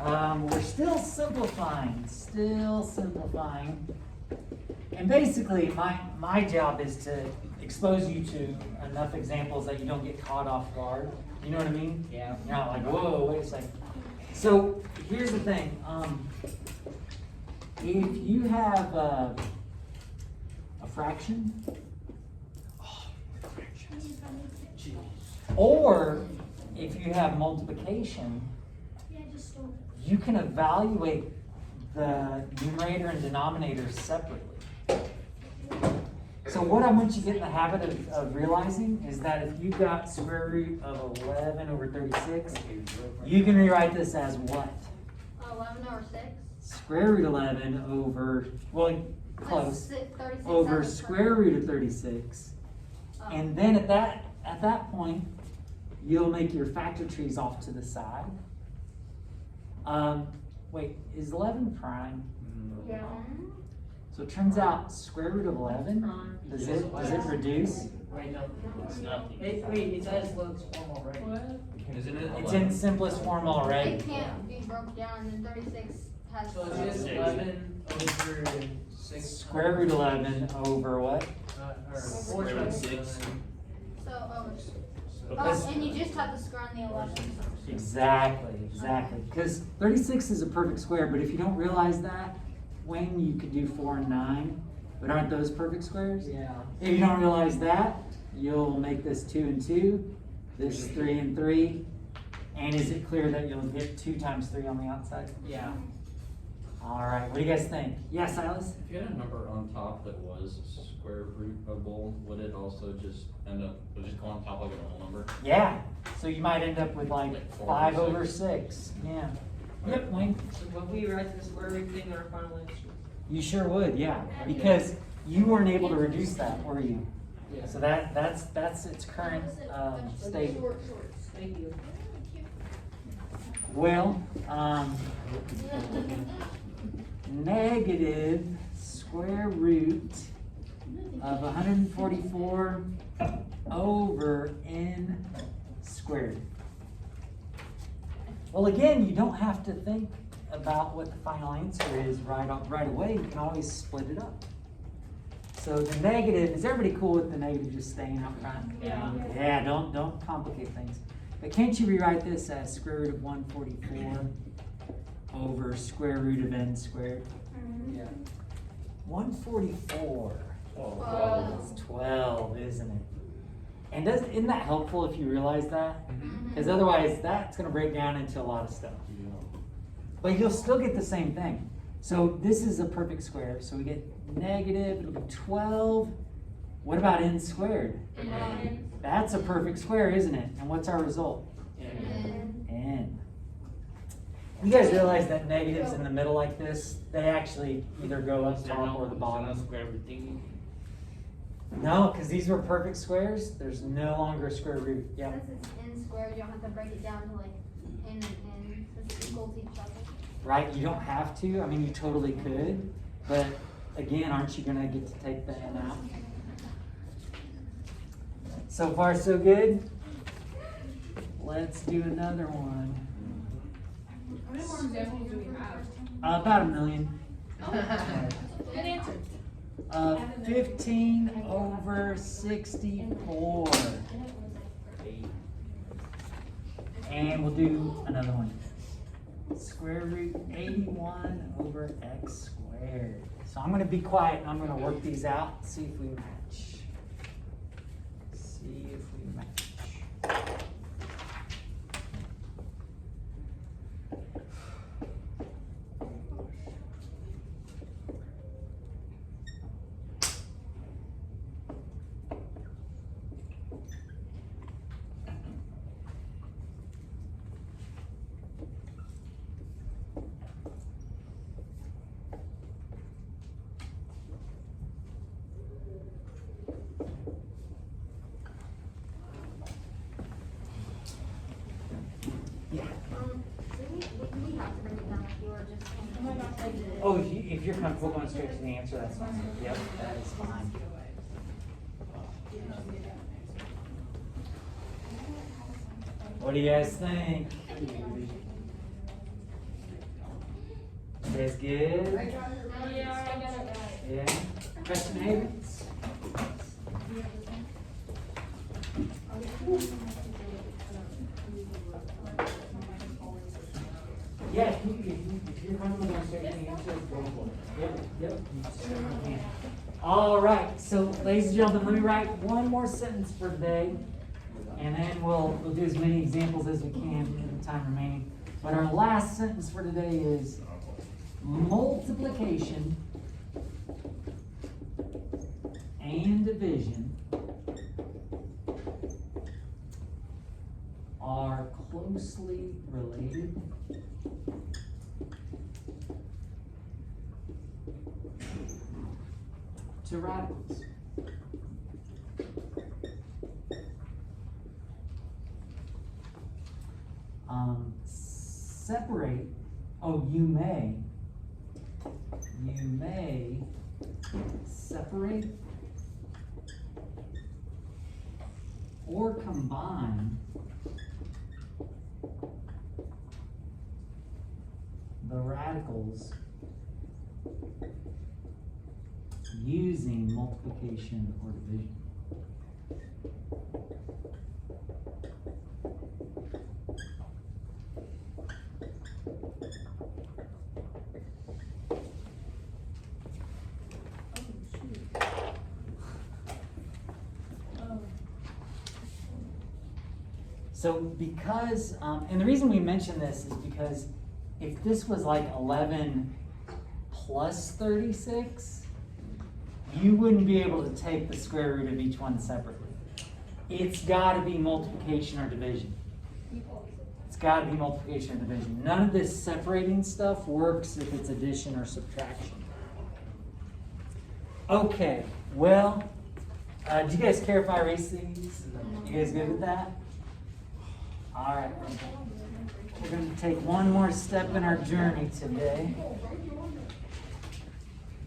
We're still simplifying. And basically, my job is to expose you to enough examples that you don't get caught off guard. You know what I mean? Yeah. You're not like, whoa, wait a second. So here's the thing. If you have a fraction, or if you have multiplication, you can evaluate the numerator and denominator separately. So what I want you to get in the habit of realizing is that if you've got square root of 11 over 36, you can rewrite this as what? 11 over 6. Square root 11 over, well, close, 36 over as a square root of 36. Oh. And then at that point, you'll make your factor trees off to the side. Wait, is 11 prime? Yeah. So it turns out square root of 11, does it reduce? Wait, no. It's nothing. Wait, it does look small already. Isn't it? It's in simplest form already. It can't be broke down, and 36 has. So it's just 11 over 6. Square root 11 over what? Or Square root 6. So, Because- and you just have to square on the 11. Exactly. Because 36 is a perfect square, but if you don't realize that, when you could do 4 and 9, but aren't those perfect squares? Yeah. If you don't realize that, you'll make this 2 and 2, this 3 and 3, and is it clear that you'll get 2 times 3 on the outside? Yeah. All right, what do you guys think? Yes, Silas? If you had a number on top that was square rootable, would it also just end up, would it just go on top like a whole number? Yeah, so you might end up with like Like 4 5 over over 6, yeah. Yep, Wayne? So when we write the square root thing in our final answer. You sure would, yeah, because you weren't able to reduce that, were you? Yeah. So that's its current state. Thank you. Well, negative square root of 144 over n squared. Well, again, you don't have to think about what the final answer is right away. You can always split it up. So the negative, is everybody cool with the negative just staying out front? Yeah. Yeah, don't complicate things. But can't you rewrite this as square root of 144 over square root of n squared? Yeah. 144. Wow. It's 12, isn't it? And isn't that helpful if you realize that? Mm-hmm. Because otherwise that's going to break down into a lot of stuff. But you'll still get the same thing. So this is a perfect square. So we get negative, it'll be 12. What about n squared? That's a perfect square, isn't it? And what's our result? N. You guys realize that negatives in the middle like this, they actually either go up top or the bottom. Square everything. No, because these were perfect squares. There's no longer a square root. Yep. Since it's n squared, you don't have to break it down to like n and n, since it's equal to each other. Right? You don't have to. I mean, you totally could. But again, aren't you going to get to take the n out? So far, so good. Let's do another one. How many more examples do we have? About 1 million. Good answer. 15 over 64. And we'll do another one. Square root 81 over x squared. So I'm going to be quiet and I'm going to work these out, see if we match. See if we match. We have to break it down like you were just. Oh, if you're comfortable going straight to the answer, that's fine. Yep, that is fine. What do you guys think? guys good? I got it right. Yeah, I got it right. Yeah. Question Havens? Yeah, if you're comfortable understanding the answer, go for it. Yep. You certainly can. All right, so ladies and gentlemen, let me write one more sentence for today, and then we'll do as many examples as we can in the time remaining. But our last sentence for today is multiplication and division are closely related to radicals. Separate, you may separate or combine the radicals using multiplication or division. So because, and the reason we mention this is because if this was like 11 plus 36, you wouldn't be able to take the square root of each one separately. It's got to be multiplication or division. It's got to be multiplication or division. None of this separating stuff works if it's addition or subtraction. Okay, well, do you guys care if I erase these? You guys good with that? All right. We're going to take one more step in our journey today.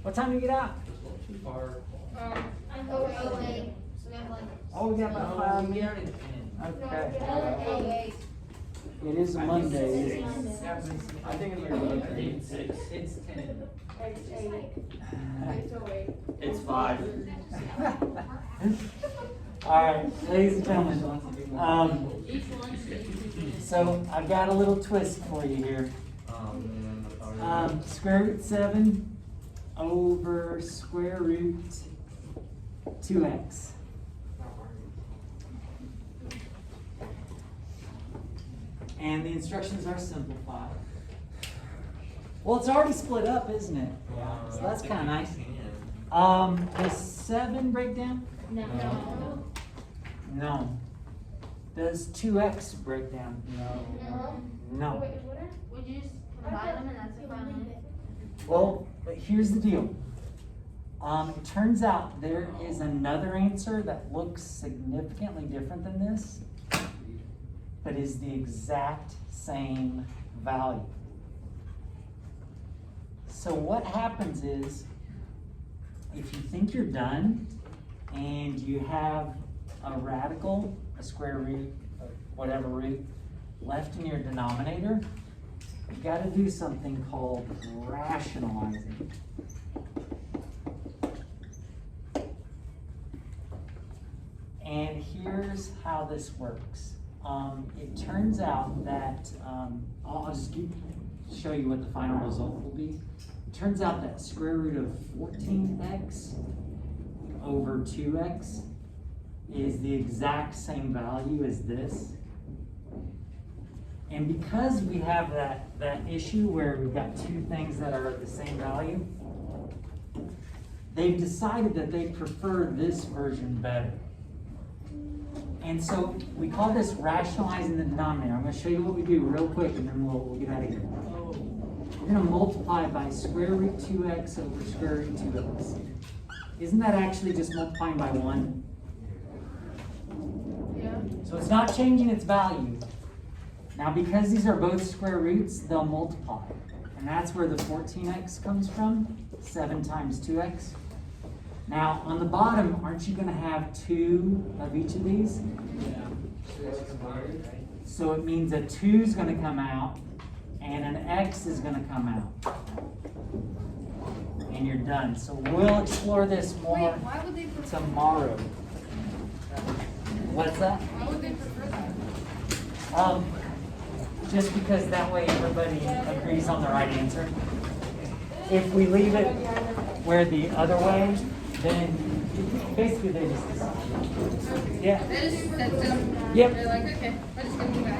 What time do you get out? Too far. Oh, wait. So we have like. Oh, we got about 5 minutes. Okay. It is a Monday, isn't it? I think it's 6. It's 10. It's 5. All right, ladies and gentlemen. So I've got a little twist for you here. Square root 7 over square root 2x. And the instructions are simplified. Well, it's already split up, isn't it? Yeah. So that's kind of nice. Does 7 break down? No. No. Does 2x break down? No. Would you just combine them and that's the final answer? Well, but here's the deal. It turns out there is another answer that looks significantly different than this, but is the exact same value. So what happens is, if you think you're done and you have a radical, a square root, or whatever root, left in your denominator, you've got to do something called rationalizing. And here's how this works. It turns out that, I'll just show you what the final result will be. It turns out that square root of 14x over 2x is the exact same value as this. And because we have that issue where we've got two things that are the same value, they've decided that they prefer this version better. And so we call this rationalizing the denominator. I'm going to show you what we do real quick and then we'll get out of here. We're going to multiply by square root 2x over square root 2x. Isn't that actually just multiplying by 1? Yeah. So it's not changing its value. Now because these are both square roots, they'll multiply. And that's where the 14x comes from, 7 times 2x. Now on the bottom, aren't you going to have 2 of each of these? So it means a 2 is going to come out and an x is going to come out. and you're done. So we'll explore this Wait, more why would they prefer? tomorrow. What's that? Why would they prefer that? Just because that way everybody agrees on the right answer. If we leave it where the other way, then basically they just decide. Yeah. They just set them. Yep. They're like, okay, we're just gonna do that.